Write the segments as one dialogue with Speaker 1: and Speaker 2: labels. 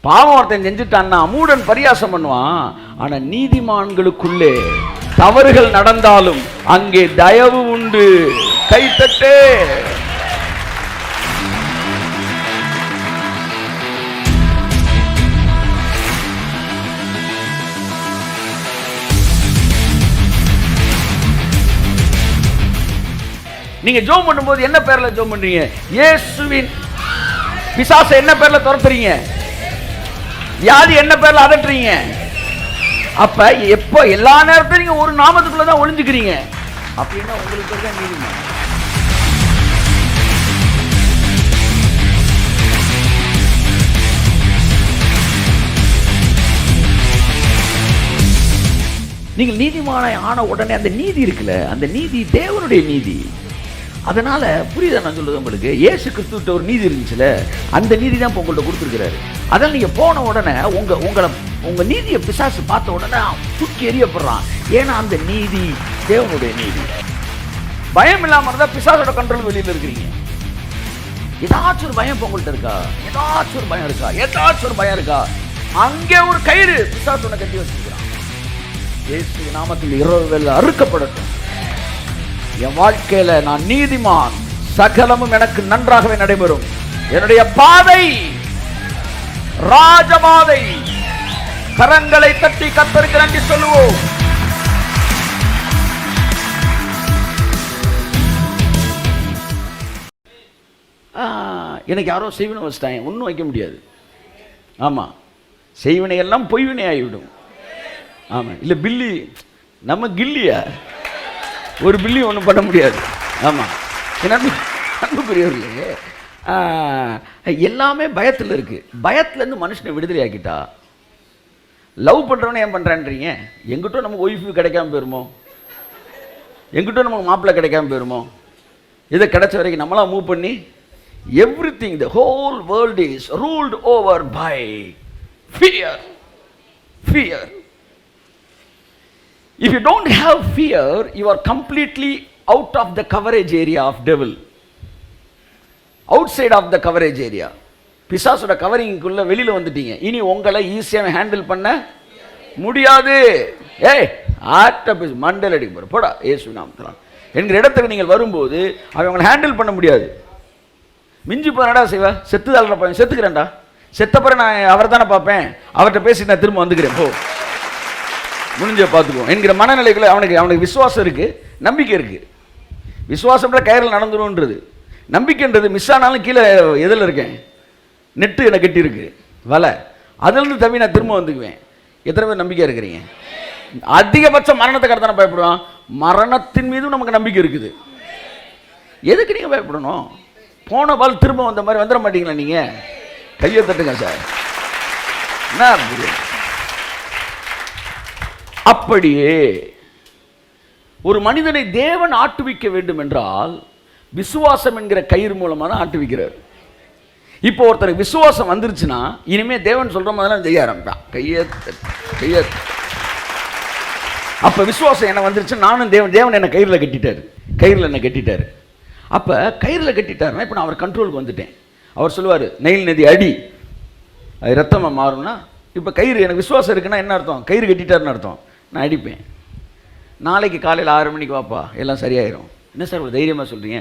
Speaker 1: பாவம் ஒருத்தன் செஞ்சுட்டான்னா மூடன் பரியாசம் பண்ணுவான். ஆனா நீதிமான்களுக்குள்ளே தவறுகள் நடந்தாலும் அங்கே தயவு உண்டு. கைத்தட்டு. நீங்க ஜெபம் பண்ணும்போது என்ன பேர்ல ஜெபம் பண்றீங்க? இயேசுவின். பிசாசை என்ன பேர்ல துரத்துறீங்க? வியாதி என்ன பேர்ல அதட்டுறீங்க? அப்ப எப்ப எல்லா நேரத்திலும் நீங்க ஒரு நாமத்துக்குள்ளதான் ஒளிஞ்சுக்கிறீங்க அப்படின்னா உங்களுக்கு தான் நீதிமான். நீங்கள் நீதிமானை ஆன உடனே அந்த நீதி இருக்குல்ல, அந்த நீதி தேவனுடைய நீதி. அதனால புரியுதா நான் சொல்றது உங்களுக்கு? இயேசு கிறிஸ்துவிட்ட ஒரு நீதி இருந்துச்சுல, அந்த நீதி தான் இப்போ உங்கள்கிட்ட கொடுத்துருக்கிறாரு. அதனால நீங்க போன உடனே உங்க நீதியை பிசாசு பார்த்த உடனே தூக்கி எறியப்படுறான். ஏன்னா அந்த நீதி தேவனுடைய நீதி. பயம் இல்லாம இருந்தா பிசாசோட கண்ட்ரோல் வெளியில இருக்கிறீங்க. ஏதாச்சும் ஒரு பயம் உங்கள்கிட்ட இருக்கா? ஏதாச்சும் ஒரு பயம் இருக்கா? ஏதாச்சும் ஒரு பயம் இருக்கா? அங்கே ஒரு கயிறு பிசாசோட கட்டி வச்சிருக்கிறான். இயேசு நாமத்தில் இரவு வேளை அறுக்கப்படட்டும். என் வாழ்க்கையில நான் நீதிமான், சகலமும் எனக்கு நன்றாகவே நடைபெறும். என்னுடைய பாதை ராஜபாதை. கரங்களை தட்டி கர்த்தருக்கு நன்றி சொல்லுவோம். எனக்கு யாரோ செய்வினை வச்சிட்டாங்க, ஒன்றும் வைக்க முடியாது. ஆமா, செய்வினை எல்லாம் பொய்வினை ஆகிவிடும். ஆமா, இல்ல பில்லி நம்ம கில்லியா, ஒரு பில்லி ஒன்றும் பண்ண முடியாது. ஆமாம், அன்புக்குரியவர்களே, எல்லாமே பயத்தில் இருக்கு. பயத்துலேருந்து மனுஷனை விடுதலை ஆக்கிட்டா, லவ் பண்ணுறவனே ஏன் பண்ணுறான்றீங்க? எங்கிட்ட நமக்கு ஒய்ஃபு கிடைக்காம போயிருமோ? எங்கிட்ட நமக்கு மாப்பிள்ளை கிடைக்காம போயிருமோ? இதை கிடைச்ச வரைக்கும் நம்மளாம் மூவ் பண்ணி everything, the whole world is ruled over by fear. Fear. If you don't have fear, you are completely out of the coverage area of devil. Outside of the coverage area. பிசாசோட கவரிங்குள்ள வெளியில வந்துட்டீங்க. இனி உங்களை ஈஸியாக handle பண்ண முடியாது. ஏய் ஆட்ட மண்டல் அடிக்க போற போடா இயேசு நாமத்தில் என்கிற இடத்துக்கு நீங்கள் வரும்போது அவங்களை ஹேண்டில் பண்ண முடியாது. மிஞ்சி போனடா செய்வா, செத்துதாள் பார்ப்பேன், செத்துக்கிறேன்டா, செத்தப்பறம் நான் அவரை தானே பார்ப்பேன், அவர்கிட்ட பேசி நான் திரும்ப வந்துக்கிறேன், போ முடிஞ்ச பார்த்துக்குவோம் என்கிற மனநிலைக்குள்ள அவனுக்கு விசுவாசம் இருக்கு, நம்பிக்கை இருக்கு. விசுவாசம்ன்ற கயிறில் நடந்துரும்ன்றது, நம்பிக்கைன்றது மிஸ் ஆனாலும் கீழே எதில் இருக்கேன், நெட்டு என்னை கட்டி இருக்கு வலை, அதுலேருந்து தம்பி நான் திரும்ப வந்துக்குவேன். எத்தனை பேர் நம்பிக்கை இருக்கிறீங்க? அதிகபட்சம் மரணத்தை கடத்தான பயப்படுவான். மரணத்தின் மீதும் நமக்கு நம்பிக்கை இருக்குது. எதுக்கு நீங்கள் பயப்படணும்? போன பால் திரும்ப வந்த மாதிரி வந்துட மாட்டீங்களா? நீங்கள் கையை தட்டுங்க சார். என்ன அப்படியே ஒரு மனிதனை தேவன் ஆட்டுவிக்க வேண்டும் என்றால் விசுவாசம் என்கிற கயிறு மூலமாக தான் ஆட்டுவிக்கிறார். இப்போ ஒருத்தருக்கு விசுவாசம் வந்துருச்சுன்னா இனிமே தேவன் சொல்ற மாதிரிலாம் செய்ய ஆரம்பிப்பான். கையை அப்ப விசுவாசம் என்ன வந்துருச்சு, நானும் தேவன் என்ன கயிறுல கட்டிட்டாரு. அப்ப கயிறுல கட்டிட்டாருன்னா இப்ப நான் அவர் கண்ட்ரோலுக்கு வந்துட்டேன். அவர் சொல்லுவார், நெயில் நதி அடி, அது ரத்தமா மாறும்னா, இப்ப கயிறு எனக்கு விசுவாசம் இருக்குன்னா என்ன அர்த்தம்? கயிறு கட்டிட்டாருன்னு அர்த்தம். நான் அடிப்பேன். நாளைக்கு காலையில் 6 மணிக்கு வாப்பா, எல்லாம் சரியாயிரும். என்ன சார் ஒரு தைரியமாக சொல்கிறீங்க?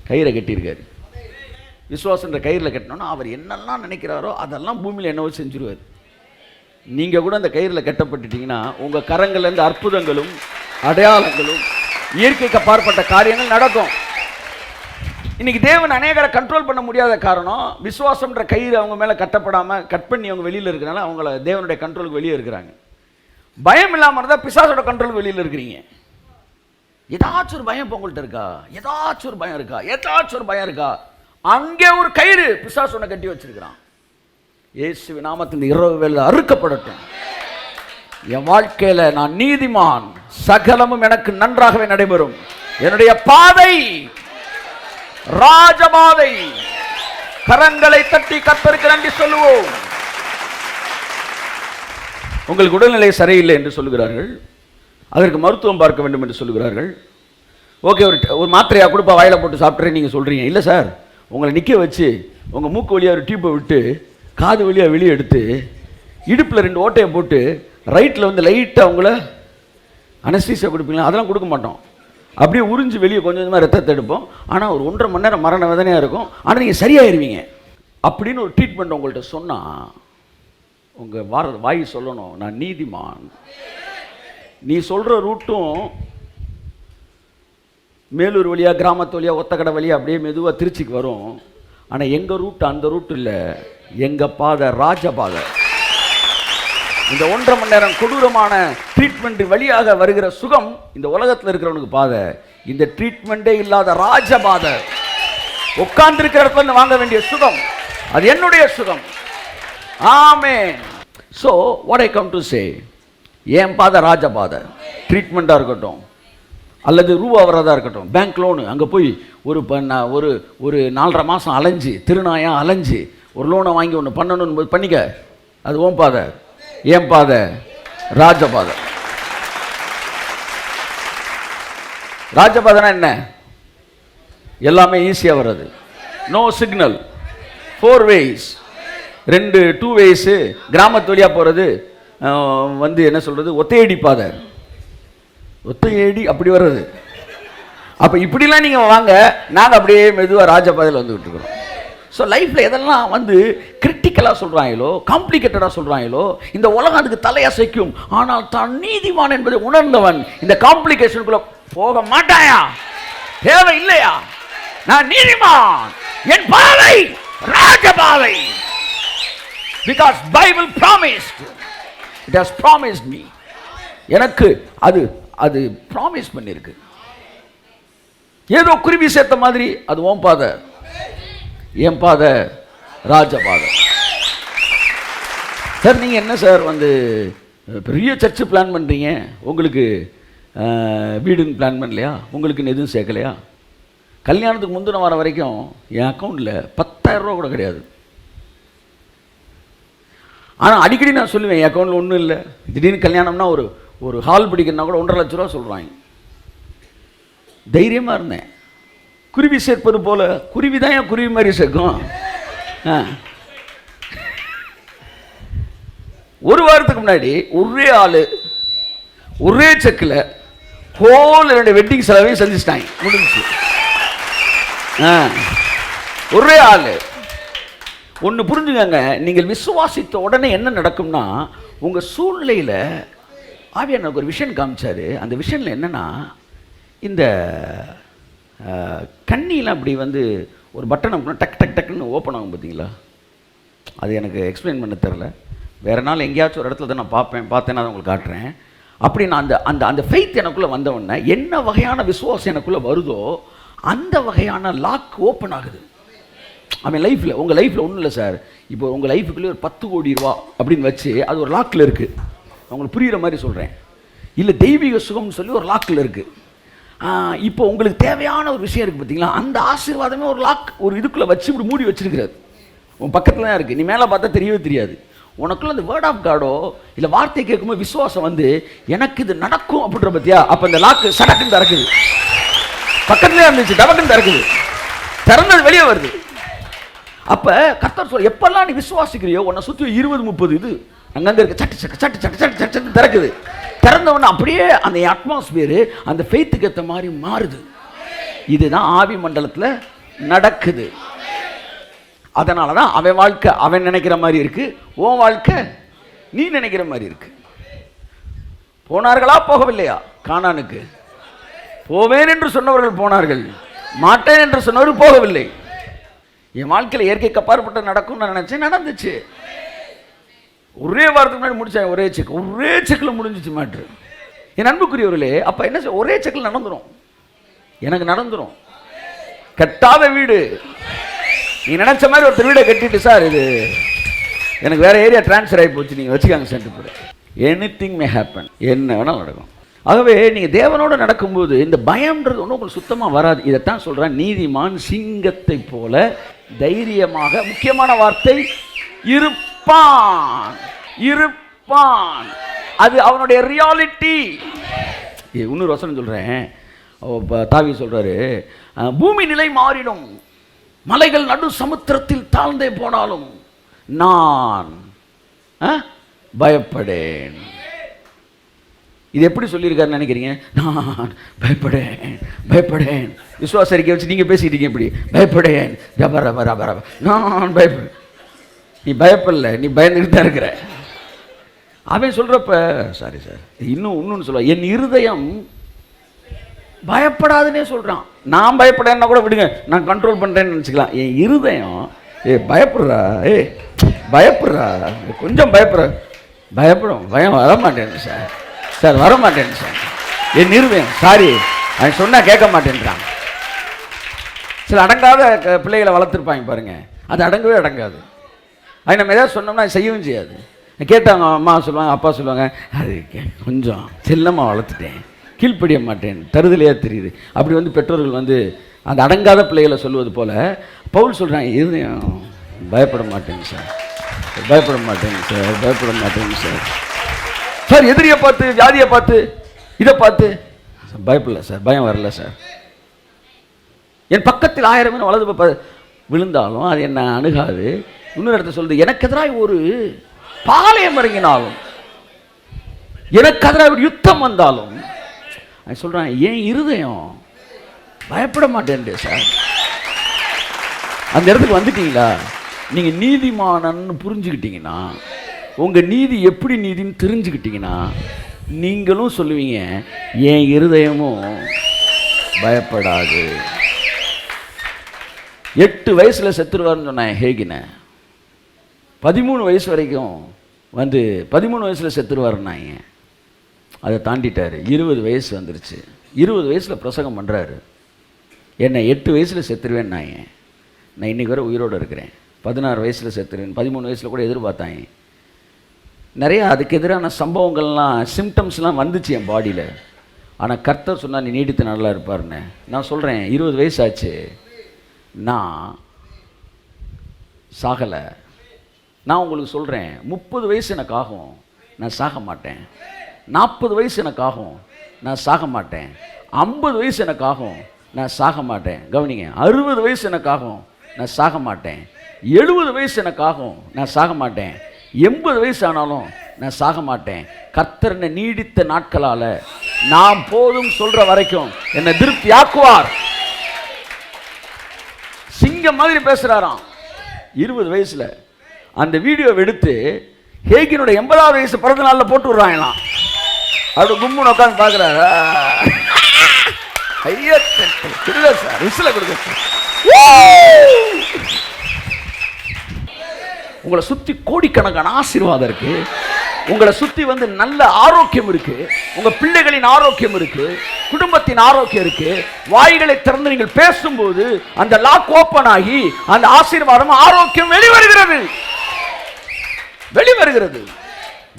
Speaker 1: கயிறை கட்டியிருக்காரு. விசுவாசன்ற கயிறில் கட்டினோன்னா அவர் என்னெல்லாம் நினைக்கிறாரோ அதெல்லாம் பூமியில் என்னவோ செஞ்சுருவார். நீங்கள் கூட அந்த கயிறில் கட்டப்பட்டுட்டீங்கன்னா உங்கள் கரங்கள்லேருந்து அற்புதங்களும் அடையாளங்களும் இயற்கைக்கு அப்பாற்பட்ட காரியங்கள் நடக்கும். இன்னைக்கு தேவன் அநேகரை கண்ட்ரோல் பண்ண முடியாத காரணம் விசுவாசம்ன்ற கயிறு அவங்க மேலே கட்டப்படாமல் கட் பண்ணி அவங்க வெளியில் இருக்கிறனால அவங்கள தேவனுடைய கண்ட்ரோலுக்கு வெளியே இருக்கிறாங்க. பயம் இல்லாமல் இருந்தால் பிசாசோட கண்ட்ரோல் வெளியில் இருக்கிறீங்க. ஏதாச்சும் ஒரு பயம் உங்கள்கிட்ட இருக்கா? ஏதாச்சும் ஒரு பயம் இருக்கா? அங்கே ஒரு கயிறு பிசாசு ஒன்று கட்டி வச்சிருக்கிறான். இயேசு நாமத்தில் இரவு வேளை அறுக்கப்படட்டும். என் வாழ்க்கையில நான் நீதிமான், சகலமும் எனக்கு நன்றாகவே நடைபெறும். என்னுடைய பாதை ராஜபாதை. கரங்களை தட்டி கர்த்தருக்கு நன்றி சொல்லுவோம். உங்களுக்கு உடல்நிலை சரியில்லை என்று சொல்லுகிறார்கள், அதற்கு மருத்துவம் பார்க்க வேண்டும் என்று சொல்லுகிறார்கள். ஓகே, ஒரு மாத்திரையா கொடுப்பா வாயில போட்டு சாப்பிட்றேன் நீங்கள் சொல்கிறீங்க. இல்லை சார், உங்களை நிற்க வச்சு உங்கள் மூக்கு வழியாக ஒரு டியூப்பை விட்டு காது வழியாக வெளியே எடுத்து இடுப்பில் 2 ஓட்டையை போட்டு ரைட்டில் வந்து லைட்டாக அவங்கள அனஸ்தீசியா கொடுப்பீங்களா? அதெல்லாம் கொடுக்க மாட்டோம். அப்படியே உறிஞ்சு வெளியே கொஞ்சம் கொஞ்சமாக ரத்தத்தை எடுப்போம். ஆனால் ஒரு 1.5 மணி நேரம் மரண வேதனையாக இருக்கும். ஆனால் நீங்கள் சரியாயிருவீங்க அப்படின்னு ஒரு ட்ரீட்மெண்ட் உங்கள்கிட்ட சொன்னால் உங்கள் வாய் சொல்லணும், நான் நீதிமான். நீ சொல்கிற ரூட்டும் மேலூர் வழியாக, கிராமத்து வழியாக, ஒத்தக்கடை வழியாக அப்படியே மெதுவாக திருச்சிக்கு வரும். ஆனால் எங்கள் ரூட்டு அந்த ரூட்டு இல்லை, எங்கள் பாதை ராஜபாதை. இந்த 1.5 மணி நேரம் கொடூரமான ட்ரீட்மெண்ட் வழியாக வருகிற சுகம் இந்த உலகத்தில் இருக்கிறவனுக்கு பாதை. இந்த ட்ரீட்மெண்ட்டே இல்லாத ராஜபாதை, உட்கார்ந்து இருக்கிற இடத்துல வாங்க வேண்டிய சுகம், அது என்னுடைய சுகம். Amen. So what I come to say, என் பாதை ராஜபாதை. ட்ரீட்மெண்ட்டாக இருக்கட்டும் அல்லது ரூபா வரதாக இருக்கட்டும், பேங்க் லோனு, அங்கே போய் ஒரு 4.5 மாதம் அலைஞ்சு திருநாயாக அலைஞ்சு ஒரு லோனை வாங்கி ஒன்று பண்ணணும்னு பண்ணிக்க, அது ஓம் பாதை. ஏன் பாதை ராஜபாதை. ராஜபாதைனா என்ன? எல்லாமே ஈஸியாக வர்றது. No signal, 4 ways, 2 ways. கிராமத்து வழியாக போகிறது வந்து என்ன சொல்கிறது, ஒத்தையடி பாதை. ஒத்தையடி அப்படி வர்றது. அப்போ இப்படிலாம் நீங்கள் வாங்க, நாங்கள் அப்படியே மெதுவாக ராஜபாதையில் வந்துக்கிட்டு இருக்கிறோம். ஸோ லைஃப்பில் எதெல்லாம் வந்து கிரிட்டிக்கலாக சொல்கிறாங்களோ, காம்ப்ளிகேட்டடாக சொல்கிறாங்களோ, இந்த உலகம் அதுக்கு தலையசைக்கும். ஆனால் தான் நீதிமான் என்பதை உணர்ந்தவன் இந்த காம்ப்ளிகேஷனுக்குள்ளே போக மாட்டாயா? தேவை இல்லையா? நான் நீதிமான், என் பாதை ராஜபாதை. Because Bible promised, it has promised me. எனக்கு அது ப்ராமிஸ் பண்ணியிருக்கு. ஏதோ குருவி சேர்த்த மாதிரி அது ஓம் பாதை, என் பாதை ராஜபாதை. சார் நீங்கள் என்ன சார் வந்து பெரிய சர்ச்சு பிளான் பண்ணுறீங்க, உங்களுக்கு வீடுன்னு பிளான் பண்ணலையா, உங்களுக்குன்னு எதுவும் சேர்க்கலையா? கல்யாணத்துக்கு முந்தின வாரம் வரைக்கும் என் அக்கௌண்ட்டில் 10,000 ரூபா கூட கிடையாது. ஆனால் அடிக்கடி நான் சொல்லுவேன், என் அக்கௌண்ட்டில் ஒன்றும் இல்லை. திடீர்னு கல்யாணம்னா ஒரு ஹால் பிடிக்கணும்னா கூட 1.5 லட்ச ரூபா சொல்கிறாங்க. தைரியமாக இருந்தேன். குருவி சேர்ப்பது போல, குருவி தான் என் குருவி மாதிரி சேர்க்கும். ஒரு வாரத்துக்கு முன்னாடி ஒரே ஆள் ஒரே செக்கில் ஹோல் 2 வெட்டிங் செலவையும் சந்திச்சிட்டாங்க, முடிஞ்சு. ஒரே ஆள். ஒன்று புரிஞ்சுக்கங்க, நீங்கள் விசுவாசித்த உடனே என்ன நடக்கும்னா, உங்கள் சூழ்நிலையில் ஆவியானவர் ஒரு விஷன் காமிச்சார். அந்த விஷனில் என்னென்னா, இந்த கண்ணிலாம் அப்படி வந்து ஒரு பட்டன் அப்படின்னா டக் டக் டக்குன்னு ஓப்பன் ஆகும் பார்த்தீங்களா? அது எனக்கு எக்ஸ்பிளைன் பண்ண தெரில. வேறு நாள் எங்கேயாச்சும் ஒரு இடத்துல தான் நான் பார்த்தேன்னா அதை உங்களுக்கு காட்டுறேன். அப்படி நான் அந்த அந்த ஃபெய்த் எனக்குள்ளே வந்தவொடனே என்ன வகையான விசுவாசம் எனக்குள்ளே வருதோ அந்த வகையான லாக் ஓப்பன் ஆகுது. அவன் லைஃப்பில், உங்கள் லைஃப்பில் ஒன்றும் இல்லை சார், இப்போ உங்கள் லைஃபுக்குள்ளே ஒரு 10 கோடி ரூபா அப்படின்னு வச்சு அது ஒரு லாக்கில் இருக்குது. உங்களுக்கு புரிகிற மாதிரி சொல்கிறேன். இல்லை தெய்வீக சுகம்னு சொல்லி ஒரு லாக்கில் இருக்குது. இப்போ உங்களுக்கு தேவையான ஒரு விஷயம் இருக்குது பார்த்தீங்களா, அந்த ஆசீர்வாதமே ஒரு லாக், ஒரு இதுக்குள்ளே வச்சு இப்படி மூடி வச்சிருக்கிறாரு. உன் பக்கத்தில் தான் இருக்குது, நீ மேலே பார்த்தா தெரியவே தெரியாது. உனக்குள்ள அந்த வேர்ட் ஆஃப் காடோ இல்லை வார்த்தை கேட்கும்போது விசுவாசம் வந்து எனக்கு இது நடக்கும் அப்படின்ற பற்றியா, அப்போ இந்த லாக்கு சடக்குன்னு திறக்குது. பக்கத்துலேயே இருந்துச்சு, டபக்குன்னு திறக்குது, திறந்தது வெளியே வருது. அப்போ கர்த்தர் சொல்ல, எப்பெல்லாம் நீ விசுவாசிக்கிறியோ உன்னை சுற்றி 20-30 இது அங்கங்கே இருக்கு, சட்டு சட்டு சட்டு சட்டு சட்டு சட்டு சட்டு திறக்குது. திறந்தவொன்னே அப்படியே அந்த அட்மாஸ்பியரு அந்த ஃபெய்த்துக்கு ஏற்ற மாதிரி மாறுது. இதுதான் ஆவி மண்டலத்தில் நடக்குது. அதனால தான் அவன் வாழ்க்கை அவன் நினைக்கிற மாதிரி இருக்கு, உன் வாழ்க்கை நீ நினைக்கிற மாதிரி இருக்கு. போனார்களா போகவில்லையா கானானுக்கு? போவேன் என்று சொன்னவர்கள் போனார்கள், மாட்டேன் என்று சொன்னவர்கள் போகவில்லை. என் வாழ்க்கையில் இயற்கைக்கு அப்பாற்பட்ட நடக்கும்னு நான் நினைச்சேன், நடந்துச்சு. ஒரே வாரத்துக்கு முன்னாடி முடிச்சேன், ஒரே செக்கில் முடிஞ்சிச்சு மேட்ரு. என் அன்புக்குரியவர்களே, அப்போ என்ன ஒரே செக்கில் நடந்துடும், எனக்கு நடந்துடும். கட்டாத வீடு, நீ நினைச்ச மாதிரி ஒருத்தர் வீடை கட்டிட்டு, சார் இது எனக்கு வேற ஏரியா டிரான்ஸ்ஃபர் ஆகி போச்சு, நீங்கள் வச்சுக்காங்க சென்டர் போட, எனிதிங் மே ஹேப்பன், என்ன வேணாலும் நடக்கும். ஆகவே நீங்கள் தேவனோடு நடக்கும்போது இந்த பயம்ன்றது ஒன்றும் உங்களுக்கு சுத்தமாக வராது. இதைத்தான் சொல்கிறேன், நீதிமான் சிங்கத்தை போல தைரியமாக, முக்கியமான வார்த்தை இருப்பான், இருப்பான். அது அவனுடைய ரியாலிட்டி. இன்னொரு வசனம் சொல்கிறேன், தாவீது சொல்கிறாரு, பூமி நிலை மாறிடும், மலைகள் நடு சமுத்திரத்தில் தாழ்ந்தே போனாலும் நான் பயப்படேன். இது எப்படி சொல்லியிருக்காருன்னு நினைக்கிறீங்க? நான் பயப்படேன். விசுவாச அறிக்கை வச்சு நீங்கள் பேசிக்கிட்டீங்க இப்படி, பயப்படேன் நான் பயப்படேன். நீ பயப்படல, நீ பயந்துட்டு தான் இருக்கிற. அவன் சொல்கிறப்ப சாரி சார் இன்னொன்று சொல்லுவான், என் இருதயம் பயப்படாதுன்னே சொல்கிறான். நான் பயப்படேன்னா கூட விடுங்க, நான் கண்ட்ரோல் பண்ணுறேன்னு நினச்சிக்கலாம். என் இருதயம் பயப்படுறா, பயப்படுறா, கொஞ்சம் பயப்படும், பயம் வரமாட்டேன்னு சார் வரமாட்டேன்னு சார். என் இருதயம் சாரி அவன் சொன்னால் கேட்க மாட்டேன்றான். சில அடங்காத பிள்ளைகளை வளர்த்துருப்பாங்க பாருங்க, அது அடங்கவே அடங்காது. அது நம்ம ஏதாவது சொன்னோம்னா செய்யவும் செய்யாது. கேட்டாங்க, அம்மா சொல்லுவாங்க, அப்பா சொல்லுவாங்க, அது கொஞ்சம் செல்லமாக வளர்த்துட்டேன், கீழ்ப்படிய மாட்டேன், தருதலையாக தெரியுது. அப்படி வந்து பெற்றோர்கள் வந்து அந்த அடங்காத பிள்ளைகளை சொல்வது போல பவுல் சொல்கிறாங்க, இருதயம் பயப்பட மாட்டேங்க சார், பயப்பட மாட்டேங்க சார். சார் எதிரியை பார்த்து, வியாதியை பார்த்து, இதை பார்த்து பயப்படல சார், பயம் வரல சார். என் பக்கத்தில் 1000 பேர் வலது விழுந்தாலும் அது என்ன அணுகாது. இன்னொரு இடத்துல சொல்லுது, எனக்கு எதிராக ஒரு பாளையம் இறங்கினாலும், எனக்கு எதிராக ஒரு யுத்தம் வந்தாலும் சொல்றான், ஏன் இருதயம் பயப்பட மாட்டேன் சார். அந்த இடத்துக்கு வந்துட்டீங்களா? நீங்க நீதிமானன்னு புரிஞ்சுக்கிட்டீங்கன்னா, உங்க நீதி எப்படி நீதின்னு தெரிஞ்சுக்கிட்டீங்கன்னா, நீங்களும் சொல்லுவீங்க, என் இருதயமும் பயப்படாது. 8 வயசுல செத்துருவார்னு சொன்னேன் ஹேகின. 13 வயசு வரைக்கும் வந்து 13 வயசுல செத்துருவாருன்னாங்க. அதை தாண்டிட்டாரு. 20 வயசு வந்துருச்சு. 20 வயசுல பிரசங்கம் பண்றாரு, என்னை 8 வயசுல செத்துருவேன்னாங்க. நான் இன்னைக்கு வரை உயிரோடு இருக்கிறேன். 16 வயசுல செத்துருவேன், 13 வயசுல கூட எதிர்பார்த்தாங்க. நிறைய அதுக்கு எதிரான சம்பவங்கள்லாம், சிம்டம்ஸ்லாம் வந்துச்சு என் பாடியில். ஆனால் கர்த்தர் சொன்னால், நீ நீடித்து நல்லா இருப்பாருன்னு. நான் சொல்கிறேன், 20 வயசு ஆச்சு, நான் சாகலை. நான் உங்களுக்கு சொல்கிறேன், 30 வயசு எனக்கு ஆகும், நான் சாக மாட்டேன். 40 வயசு எனக்கு ஆகும், நான் சாக மாட்டேன். 50 வயசு எனக்கு ஆகும், நான் சாக மாட்டேன். கவனிங்க, 60 வயசு எனக்கு ஆகும், நான் சாக மாட்டேன். 70 வயசு எனக்கு ஆகும், நான் சாக மாட்டேன். 80 வயசு ஆனாலும் நான் சாக மாட்டேன். கர்த்தர் என்னை நீடித்த நாட்களால் நான் போதும் சொல்ற வரைக்கும் என்னை திருப்தி ஆக்குவார். சிங்கம் மாதிரி பேசுறாராம் 20 வயசுல. அந்த வீடியோவை எடுத்து ஹேகினுடைய 80வது வயசு பிறந்த நாளில் போட்டு விடுறாங்களாம். அப்படி கும்முன்னு உட்காந்து பார்க்குறாரு. ஐயா சார், விசில கொடுக்க. உங்களை சுற்றி கோடிக்கணக்கான ஆசீர்வாதம் இருக்கு. உங்களை சுற்றி வந்து நல்ல ஆரோக்கியம் இருக்கு. உங்க பிள்ளைகளின் ஆரோக்கியம் இருக்கு, குடும்பத்தின் ஆரோக்கியம் இருக்கு. வாய்களை திறந்து நீங்கள் பேசும்போது அந்த லாக் ஓப்பன் ஆகி அந்த ஆசீர்வாதம், ஆரோக்கியம் வெளிவருகிறது.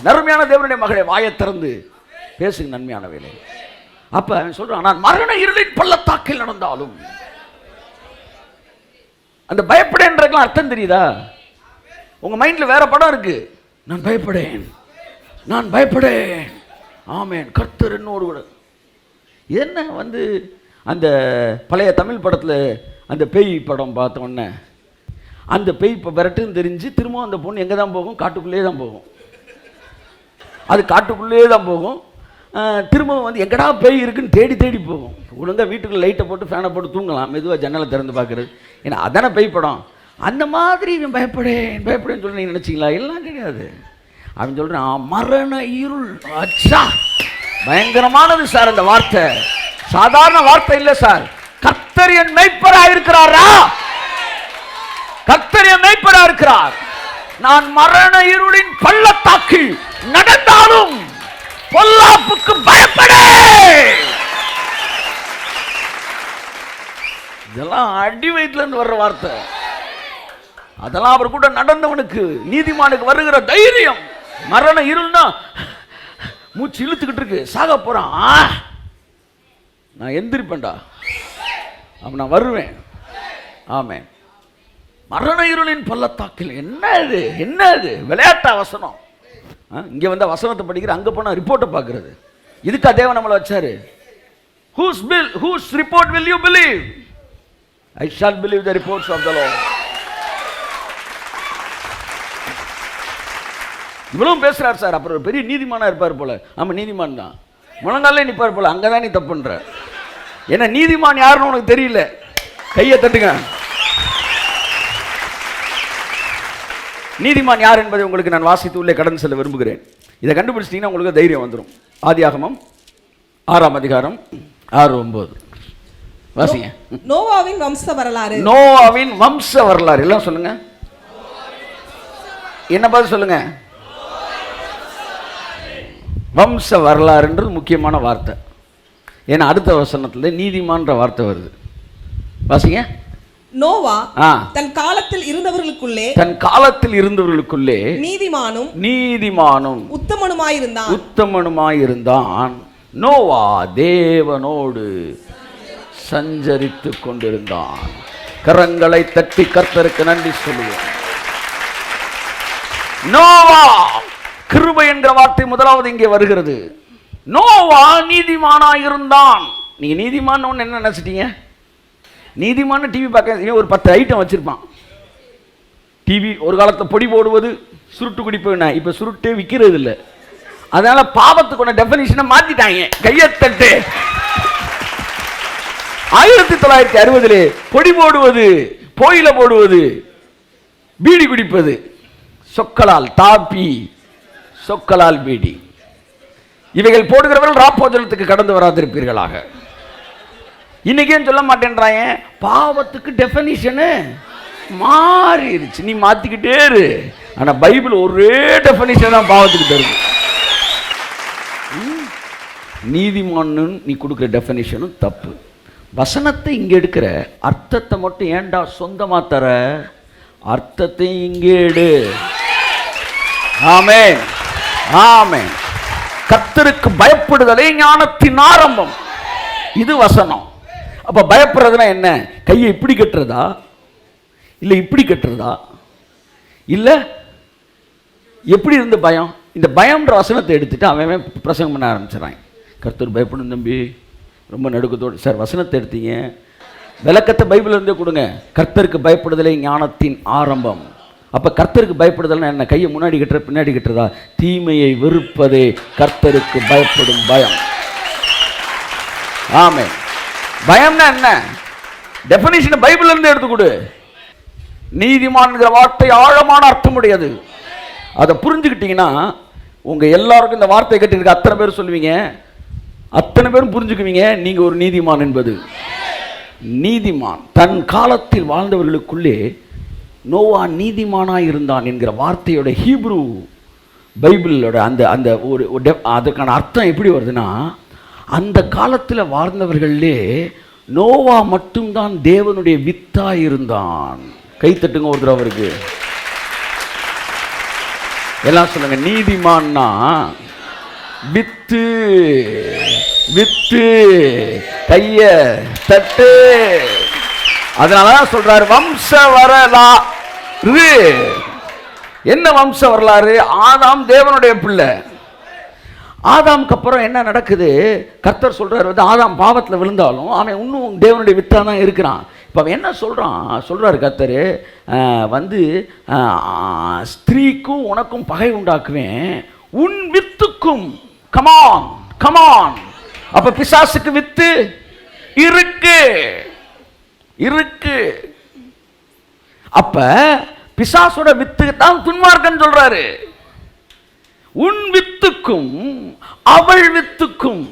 Speaker 1: நன்மையான தேவனுடைய மகளே, வாயை திறந்து பேசுங்க நன்மையான வேலை. அப்ப அவன் சொல்றான், நான் மரண இருளின் பள்ளத்தாக்கில் நடந்தாலும். அந்த பயப்படேன்றதுக்கு அர்த்தம் தெரியுதா? உங்க மைண்ட்ல வேற படம் இருக்கு. நான் பயப்படேன், ஆமென், கர்த்தர் என்னோடு கூட. என்ன வந்து அந்த பழைய தமிழ் படத்தில் அந்த பேய் படம் பார்த்த உடனே அந்த பேய் இப்போ விரட்டுன்னு தெரிஞ்சு திரும்ப அந்த பொண்ணு எங்கே தான் போகும்? காட்டுக்குள்ளே தான் போகும். அது காட்டுக்குள்ளே தான் போகும். திரும்பவும் வந்து எங்கடா பேய் இருக்குன்னு தேடி போகும். ஒழுங்காக வீட்டுக்குள்ள லைட்டை போட்டு ஃபேனை போட்டு தூங்கலாம், மெதுவாக ஜன்னலை திறந்து பார்க்குறது. ஏன்னா அதானே பேய் படம். அந்த மாதிரி பயப்படேன்னு சொல்லி நீங்கள் நினச்சிங்களா? எல்லாம் கிடையாது. அவன் சொல்கிறான், மரண இருள். அச்சா, பயங்கரமானது சார் அந்த வார்த்தை. சாதாரண வார்த்தை இல்லை சார். கர்த்தர் என் மேய்ப்பராக இருக்கிறாரா? கர்த்தர் என் மேய்ப்பராக இருக்கிறார். நான் மரண இருளின் பள்ளத்தாக்கில் நடந்தாலும் பொல்லாப்புக்கு பயப்படேன். இதெல்லாம் அடி வயிற்றுல இருந்து வர்ற வார்த்தை. அதெல்லாம் அவர் கூட நடந்தவனுக்கு, நீதிமானுக்கு வருகிற தைரியம். மரண இருள்னா மூச்சு இழுத்துக்கிட்டு இருக்கு, சாக போறான், நான் எந்திரிப்பேன்டா, அப்ப நான் வருவேன். ஆமென். மரண இருளின் பள்ளத்தாக்கில். என்ன இது விளையாட்டா வசனம்? இங்க வந்த வசனத்தை படிக்கிற, அங்க போனா ரிப்போர்ட்டை பார்க்கிறது. இதுக்கா தேவன் நம்மளை வச்சாரு? Whose report will you believe? I shall believe the reports of the Lord. இவ்வளவு பேசுறாரு சார், அப்புறம் ஒரு பெரிய நீதிமானா இருப்பார் போல. ஆமா நீதிமான் தான், முழங்காலே நிற்பார் போல. அங்கதான் நீ தப்பு பண்ற. ஏன்னா நீதிமான் யாருன்னு உனக்கு தெரியல. கையை தட்டுங்க. நீதிமான் யார் என்பதை உங்களுக்கு நான் வாசித்து உள்ளே கடந்து செல்ல விரும்புகிறேன். இதை கண்டுபிடிச்சிட்டீங்கன்னா உங்களுக்கு தைரியம் வந்துடும். ஆதியாகமம் 6ஆம் அதிகாரம் 6-9 வாசிங்க.
Speaker 2: நோவாவின் வம்ச வரலாறு.
Speaker 1: நோவாவின் வம்ச வரலாறு. எல்லாம் சொல்லுங்க. என்ன பார்த்து சொல்லுங்க. வம்ச வரலாறுன்றது முக்கியமான வார்த்தை. ஏன்னா அடுத்த வசனத்துல நீதிமான்ற வார்த்தை வருது. வாசிங்க.
Speaker 2: நோவா தன் காலத்தில் இருந்தவர்களுக்குள்ளே நீதிமானும் உத்தமனுமாயிருந்தான். நோவா தேவனோடு சஞ்சரித்து கொண்டிருந்தான். கரங்களை தட்டி கர்த்தருக்கு நன்றி சொல்லுவோம். நோவா, கிருபை என்கிற வார்த்தை முதலாவது இங்கே வருகிறது. நோவா நீதிமானாயிருந்தான். நீங்க நீதிமான் என்ன நினைச்சிட்டீங்க? நீதிமான டிவி பார்க்க ஒரு 10 ஐட்டம் வச்சிருப்பான். டிவி ஒரு காலத்தை பொடி போடுவது, சுருட்டு குடிப்பதுனா இப்ப சுருட்டே விற்கிறது இல்லை. அதனால பாவத்துக்கு டெஃபினிஷனை மாத்திட்டாங்க. கையத்தட்டு. 1960 பொடி போடுவது, போயில போடுவது, பீடி குடிப்பது, சொக்கலால் தாப்பி, சொக்கலால் பீடி, இவைகள் போடுகிறவர்கள் ராப்போஜனத்துக்கு கடந்து வராதிருப்பீர்களாக. இன்னைக்கே சொல்ல மாட்டேன்றாங்க. பாவத்துக்கு டெஃபினிஷனு மாறிடுச்சு. நீ மாத்திக்கிட்டே இரு. ஆனா பைபிள் ஒரே டெஃபினிஷன் தான் பாவத்துக்கு தருது. நீதிமான்னு நீ கொடுக்குற டெஃபினிஷனும் தப்பு. வசனத்தை இங்க எடுக்கிற அர்த்தத்தை மட்டும் ஏண்டா சொந்தமா தர? அர்த்தத்தை இங்கே எடு. ஆமென், ஆமென். கர்த்தருக்கு பயப்படுதலே ஞானத்தின் ஆரம்பம். இது வசனம். அப்ப பயப்படுறதுனா என்ன? கையை இப்படி கட்டுறதா, இல்ல இப்படி கட்டுறதா, இல்ல எப்படி இருந்த பயம்? இந்த பயம்ன்ற வசனத்தை எடுத்துட்டு அவன் பிரசங்கம் பண்ண ஆரம்பிச்சிடறான். கர்த்தர் பயப்படும் தம்பி, ரொம்ப நடுக்கத்தோடு. சார் வசனத்தை எடுத்தீங்க, விளக்கத்தை பைபிள் இருந்தே கொடுங்க. கர்த்தருக்கு பயப்படுதலே ஞானத்தின் ஆரம்பம். அப்ப கர்த்தருக்கு பயப்படுதல்னா என்ன? கையை முன்னாடி கட்டுற பின்னாடி கட்டுறதா? தீமையை வெறுப்பதே கர்த்தருக்கு பயப்படும் பயம். ஆமென். பயம்னா என்ன? டெஃபினிஷன் பைபிள்ல இருந்து எடுத்து கொடு. நீதிமான்ங்கிற வார்த்தை ஆழமான அர்த்தம் உடையது. அதை புரிஞ்சுக்கிட்டீங்கன்னா உங்க எல்லாருக்கும் இந்த வார்த்தை கேட்டிருக்க அத்தனை பேர் சொல்லுவீங்க, அத்தனை பேரும் புரிஞ்சுக்குவீங்க நீங்க ஒரு நீதிமான் என்பது. நீதிமான் தன் காலத்தில் வாழ்ந்தவர்களுக்குள்ளே நோவா நீதிமானாய் இருந்தான் என்கிற வார்த்தையோட ஹீப்ரு பைபிளோட அந்த அந்த ஒரு அதுக்கான அர்த்தம் எப்படி வருதுன்னா, அந்த காலத்தில் வாழ்ந்தவர்களே நோவா மட்டும்தான் தேவனுடைய வித்தா இருந்தான். கை தட்டுங்க ஒரு தடவை அவருக்கு. எல்லாம் சொல்லுங்க. நீதிமான்னா வித்து, வித்து, கைய தட்டு. அதனாலதான் சொல்றாரு வம்ச வரலாறு. என்ன வம்ச வரலாறு? ஆதாம் தேவனுடைய பிள்ளை. ஆதாமுக்கு அப்புறம் என்ன நடக்குது? கர்த்தர் சொல்றாரு ஆதாம் பாவத்தில் விழுந்தாலும் அவன் இன்னும் தேவனுடைய வித்தா தான் இருக்கிறான். இப்போ அவன் என்ன சொல்றாரு கர்த்தர் ஸ்திரீக்கும் உனக்கும் பகை உண்டாக்குவேன், உன் வித்துக்கும். Come on come on. அப்ப பிசாசுக்கு வித்து இருக்கு இருக்கு. அப்ப பிசாசோட வித்து தான் துன்மார்க்கன் சொல்றாரு. உன் வித்துக்கும் அவள் வித்துக்கும்.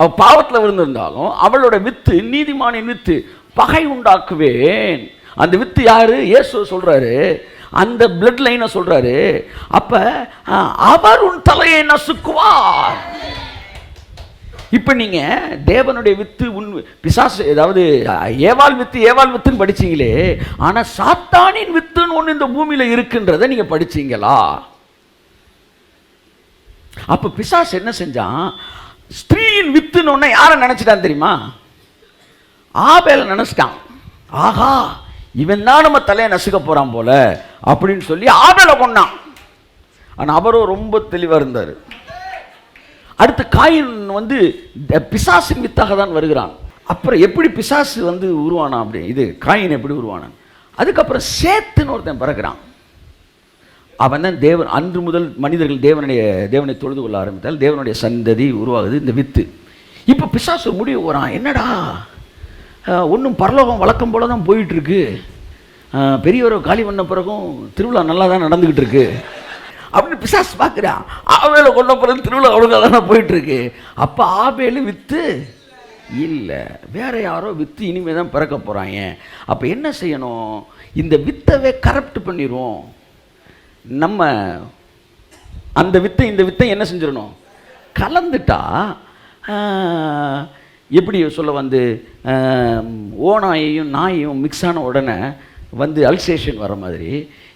Speaker 2: அவ பாவத்தில் விழுந்திருந்தாலும் அவளோட வித்து, நீதிமானின் வித்து, பகை உண்டாக்குவேன். அந்த வித்து யாரு? இயேசு சொல்றாரு. அந்த பிளட் லைனை சொல்றாரு. அப்ப அவர் உன் தலையை நசுக்குவார். இப்ப நீங்க தேவனுடைய வித்து உன் பிசாசு, ஏதாவது ஏவாள் வித்து ஏவாள் வித்துன்னு படிச்சீங்களே, ஆனா சாத்தானின் வித்துன்னு ஒண்ணு இந்த பூமியில இருக்குன்றத நீங்க படிச்சீங்களா? அப்ப பிசாசு என்ன செஞ்சான்? ஸ்திரீயின் வித்துன்னு ஒண்ணு யார நினைச்சிட்டான் தெரியுமா? ஆபேல நினைச்சிட்டான். ஆகா, இவன் தான் நம்ம தலையை நசுக்க போறான் போல அப்படின்னு சொல்லி ஆபேல கொண்டான். ஆனா அவரும் ரொம்ப தெளிவா இருந்தாரு. அடுத்து காயின் பிசாசின் வித்தாக தான் வருகிறான். அப்புறம் எப்படி பிசாசு உருவானா? அப்படி இது காயின் எப்படி உருவானான்? அதுக்கப்புறம் சேத்துன்னு ஒருத்தன் பிறகுறான்.
Speaker 1: அவன் தான் தேவன். அன்று முதல் மனிதர்கள் தேவனை தொழுது கொள்ள ஆரம்பித்தால் தேவனுடைய சந்ததி உருவாகுது, இந்த வித்து. இப்போ பிசாசு முடிவு வரான், என்னடா ஒன்றும் பரலோகம் வழக்கம் போல தான் போயிட்டுருக்கு, பெரியவரை காலி பண்ண பிறகும் திருவிழா நல்லா தான் நடந்துக்கிட்டு இருக்கு அப்படின்னு பிசாசு பார்க்குறான். ஆவேலை கொண்ட பிறகு திருவிழா ஒழுங்காக தானே போயிட்டுருக்கு. அப்போ ஆவேலு வித்து இல்லை, வேற யாரோ வித்து இனிமேல் தான் பிறக்க போகிறாங்க. அப்போ என்ன செய்யணும், இந்த வித்தவே கரப்ட் பண்ணிடுவோம். நம்ம அந்த வித்தை இந்த வித்தை என்ன செஞ்சிடணும், கலந்துட்டா எப்படி சொல்ல வந்து ஓநாயையும் நாயையும் மிக்ஸ் ஆன உடனே வந்து அல்சேஷன் வர மாதிரி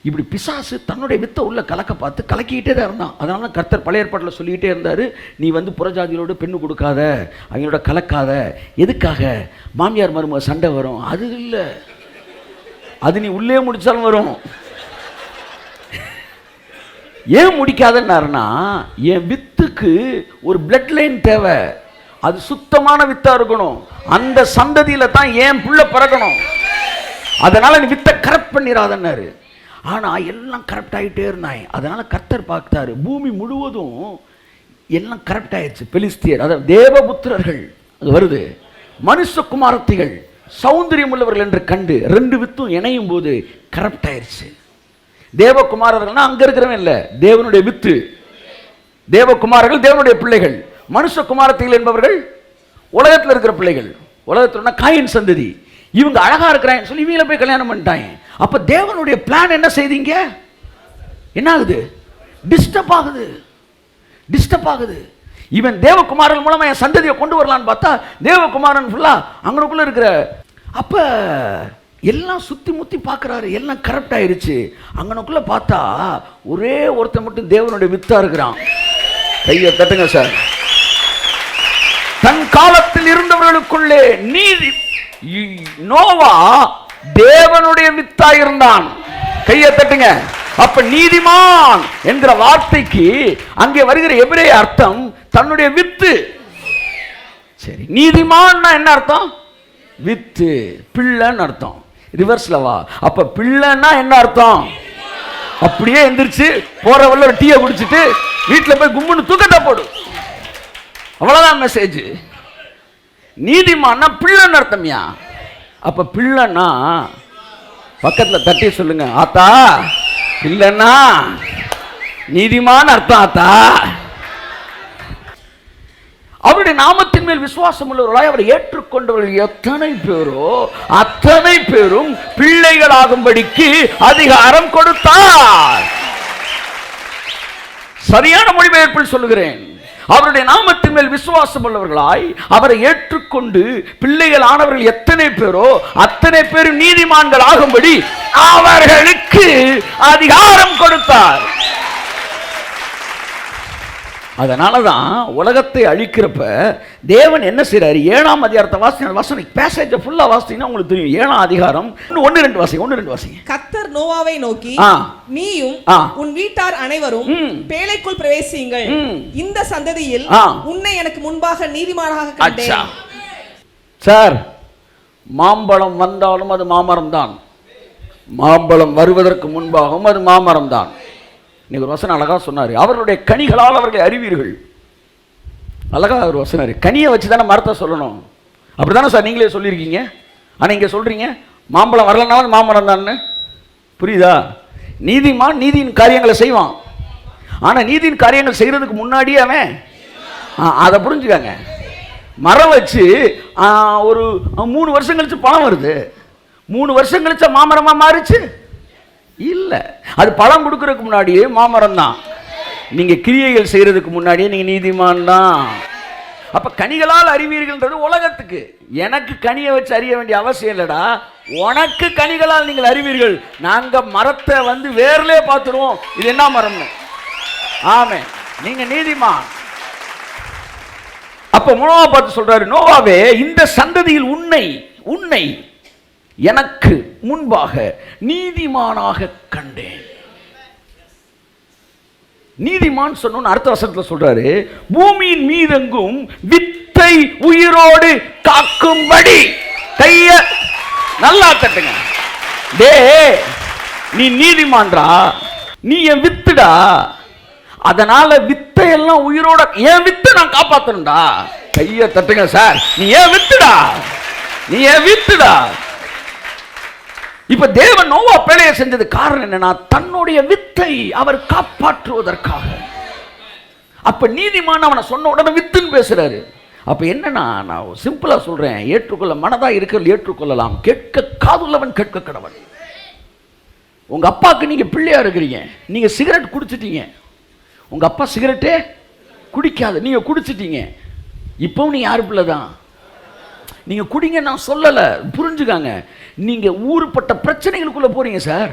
Speaker 1: இப்படி பிசாசு தன்னுடைய வித்தை உள்ள கலக்க பார்த்து கலக்கிக்கிட்டே தான் இருந்தான். அதனால கர்த்தர் பழைய ஏற்பாட்டில் சொல்லிக்கிட்டே இருந்தார், நீ வந்து புறஜாதிகளோடு பெண்ணு கொடுக்காத, அவங்களோட கலக்காத. எதுக்காக, மாமியார் மருமக சண்டை வரும், அது இல்லை, அது நீ உள்ளே முடிச்சாலும் வரும். ஏன் முடிக்காதன்னாருன்னா, என் வித்துக்கு ஒரு பிளட் லைன் தேவை, அது சுத்தமான வித்தா இருக்கணும், அந்த சந்ததியில தான் ஏன் புள்ள பிறக்கணும், அதனால நீ வித்தை கரெக்ட் பண்ணிடாதன்னாரு. ஆனால் எல்லாம் கரெக்ட் ஆகிட்டே இருந்தாங்க. அதனால் கர்த்தர் பார்த்தாரு, பூமி முழுவதும் எல்லாம் கரெக்ட் ஆயிடுச்சு. பெலிஸ்தியர், அதாவது தேவபுத்திரர்கள் அது வருது, மனுஷகுமாரத்திகள் சௌந்தரியம் உள்ளவர்கள் என்று கண்டு ரெண்டு வித்தும் இணையும் போது கரெக்ட் ஆயிடுச்சு. தேவகுமாரர்கள்னா அங்கே இருக்கிறவன் இல்லை, தேவனுடைய வித்து. தேவகுமாரர்கள் தேவனுடைய பிள்ளைகள், மனுஷகுமாரத்திகள் என்பவர்கள் உலகத்தில் இருக்கிற பிள்ளைகள். உலகத்தில் காயின் சந்ததி. இவங்க அழகா இருக்கிறாங்க சொல்லி இவங்கள போய் கல்யாணம் பண்ணிட்டாங்க. அப்ப தேவனுடைய பிளான் என்ன செய்தீங்க, என்ன ஆகுது, டிஸ்டர்ப் ஆகுது. இவன் தேவகுமாரன் மூலமா என் சந்ததியை கொண்டு வரலான்னு பார்த்தா தேவகுமாரன் ஃபுல்லா அங்கனுக்குள்ள இருக்கிற. அப்ப எல்லாம் சுத்தி முத்தி பார்க்கறாரு, எல்லாம் கரெக்ட் ஆயிருச்சு. அங்கனுக்குள்ள பார்த்தா ஒரே ஒருத்தன் மட்டும் தேவனுடைய வித்தா இருக்கிறான். கையை தட்டுங்க சார். தன் காலத்தில் இருந்தவர்களுக்குள்ளே நீதி நோவா தேவனுடைய வித்தா இருந்தான். கையை தட்டுங்க. அப்ப நீதிமான் என்கிற வார்த்தைக்கு அங்கே வருகிற எபிரேய அர்த்தம் தன்னுடைய வித்து. சரி, நீதிமான் என்ன அர்த்தம், வித்து, பிள்ளைன்னு அர்த்தம். ரிவர்ஸ்ல வா. அப்ப பிள்ளைன்னா என்ன அர்த்தம், அப்படியே எந்திரிச்சு போற வல்ல ஒரு டீயை குடிச்சிட்டு வீட்டுல போய் கும்முன்னு தூக்கத்தை போடு, அவ்வளவுதான் மெசேஜ். நீதிமான்னா பிள்ளைன்னு அர்த்தம்யா. அப்ப பிள்ளைன்னா பக்கத்துல தட்டி சொல்லுங்க, ஆத்தா பிள்ளைன்னா நீதிமான் அர்த்தம். ஆத்தா அவருடைய நாமத்தின் மேல் விசுவாசம் உள்ளவர்களாய் அவரை ஏற்றுக்கொண்டவர்கள் எத்தனை பேரோ அத்தனை பேரும் பிள்ளைகளாகும்படிக்கு அதிகாரம் கொடுத்தார். சரியான மொழிபெயர்ப்பில் சொல்லுகிறேன், அவருடைய நாமத்தின் மேல் விசுவாசம் உள்ளவர்களாய் அவரை ஏற்றுக்கொண்டு பிள்ளைகள் ஆனவர்கள் எத்தனை பேரோ அத்தனை பேரும் நீதிமான்கள் ஆகும்படி அவர்களுக்கு அதிகாரம் கொடுத்தார். அதனாலதான் உலகத்தை அழிக்கிறப்ப தேவன் என்ன செய்யறாரு, 7ஆம் அதிகாரத்தை வாசிங்க, பேசேஜ் ஃபுல்லா வாசிங்கன்னா உங்களுக்கு தெரியும். 7ஆம் அதிகாரம் 1-2 வாசிங்க.
Speaker 3: கர்த்தர் நோவாவை நோக்கி, நீயும் உன் வீட்டார் அனைவரும் பேழைக்குள் பிரவேசியுங்கள், இந்த சந்ததியில் உன்னை எனக்கு முன்பாக நீதிமானாக கண்டேன்.
Speaker 1: சார், மாம்பழம் வந்தாலும் அது மாமரம் தான், மாம்பழம் வருவதற்கு முன்பாகவும் அது மாமரம் தான். இன்னைக்கு ஒரு வசனம் அழகா சொன்னாரு, அவருடைய கனிகளால் அவர்களை அறிவீர்கள். அழகா ஒரு வசனம், கனியை வச்சு தானே மரத்தை சொல்லணும். அப்படித்தானே சார் நீங்களே சொல்லியிருக்கீங்க. ஆனால் இங்கே சொல்றீங்க மாம்பழம் வரலனாலும் மாமரம் தான்னு. புரியுதா? நீதிமான் நீதியின் காரியங்களை செய்வான், ஆனால் நீதியின் காரியங்கள் செய்யறதுக்கு முன்னாடியே அவன் அதை புரிஞ்சுக்காங்க. மரம் வச்சு ஒரு 3 வருஷம் கழிச்சு பழம் வருது, 3 வருஷம் கழிச்ச மாமரமா மாறிச்சு இல்ல. அது பழம் கொடுக்கறதுக்கு முன்னாடியே மாமரம் தான். நீங்க கிரியைகள் செய்யறதுக்கு முன்னாடியே நீங்க நீதிமான் தான். அப்ப கனிகளால் அறிவீர்கள்ன்றது உலகத்துக்கு. எனக்கு கனியை வச்சு அறிய வேண்டிய அவசியம் இல்லடா, உனக்கு கனிகளால் நீங்கள் அறிவீர்கள். நாங்க மரத்தை வந்து வேர்லே பார்த்துருவோம், இது என்ன மரம்னு. ஆமே, நீங்க நீதிமான். அப்ப நோவா பார்த்து சொல்றாரு, நோவாவே இந்த சந்ததியில் உன்னை எனக்கு முன்பாக நீதிமானாக கண்டேன். நீதிமான் சொன்ன அடுத்த வசனத்துல சொல்றாரு, பூமியின் மீதெங்கும் வித்தை உயிரோடு காக்கும்படி. கைய நல்லா தட்டுங்க. டே, நீ நீதிமான்றா, நீ என் வித்துடா, அதனால வித்தையெல்லாம் உயிரோட என் வித்தை நான் காப்பாத்தணும்டா. கையை தட்டுங்க சார். நீ ஏன் வித்துடா, நீ ஏன் வித்துடா. இப்ப தேவன் நோவா பேழையை செஞ்சது காரணம் என்னன்னா, தன்னுடைய வித்தை அவர் காப்பாற்றுவதற்காக. அப்ப நீதிமான் அவனை சொன்ன உடனே வித்துன்னு பேசுறாரு. அப்ப என்னன்னா, நான் சிம்பிளா சொல்றேன், ஏற்றுக்கொள்ள மனதா இருக்கிறது ஏற்றுக்கொள்ளலாம், கேட்க காதுள்ளவன் கேட்க கடவன். உங்க அப்பாவுக்கு நீங்க பிள்ளையா இருக்கிறீங்க, நீங்க சிகரெட் குடிச்சிட்டீங்க, உங்க அப்பா சிகரெட்டே குடிக்காது, நீங்க குடிச்சிட்டீங்க, இப்பவும் நீங்க யாரு பிள்ளை தான். நீங்க குடிங்க நான் சொல்லல, புரிஞ்சுக்காங்க. நீங்க ஊருப்பட்ட பிரச்சனைகளுக்குள்ள போறீங்க சார்.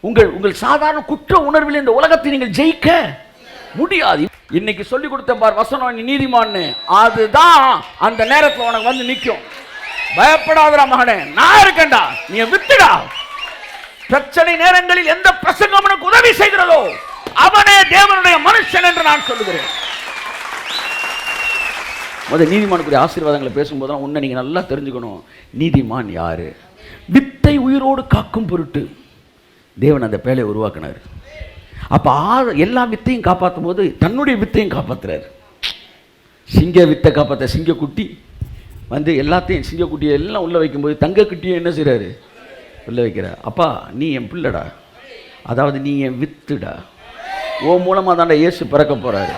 Speaker 1: உங்கள் சாதாரண குற்ற உணர்வில் இந்த உலகத்தை நீங்கள் ஜெயிக்க முடியாது. இன்னைக்கு சொல்லி கொடுத்த பார் வசனம், நீ நீதிமான்னு, அதுதான் அந்த நேரத்தில் உனக்கு வந்து நிற்கும். பயப்படாதடா மகனே, நான் இருக்கேன்டா, நீ வித்துடா. பிரச்சனை நேரங்களில் எந்த பிரசங்கம் உனக்கு உதவி செய்கிறதோ அவனே தேவனுடைய மனுஷன் என்று நான் சொல்லுகிறேன். முதல் நீதிமானுக்குரிய ஆசீர்வாதங்களை பேசும்போது உன்னை நீங்க நல்லா தெரிஞ்சுக்கணும். நீதிமான் யாரு? வித்தை உயிரோடு காக்கும் பொருட்டு தேவன் அந்த பேழையை உருவாக்கினார். அப்ப எல்லா வித்தையும் காப்பாற்றும் போது தன்னுடைய வித்தையும் காப்பாத்துறாரு. சிங்க வித்தை காப்பாற்ற சிங்கக்குட்டி வந்து எல்லாத்தையும், சிங்கக்குட்டியை எல்லாம் உள்ள வைக்கும்போது தங்கக்குட்டியை என்ன செய்றாரு? உள்ள வைக்கிறார். அப்பா நீ என் பிள்ளைடா, அதாவது நீ என் வித்துடா, ஓ மூலமா தாண்டா இயேசு பிறக்க போறாரு.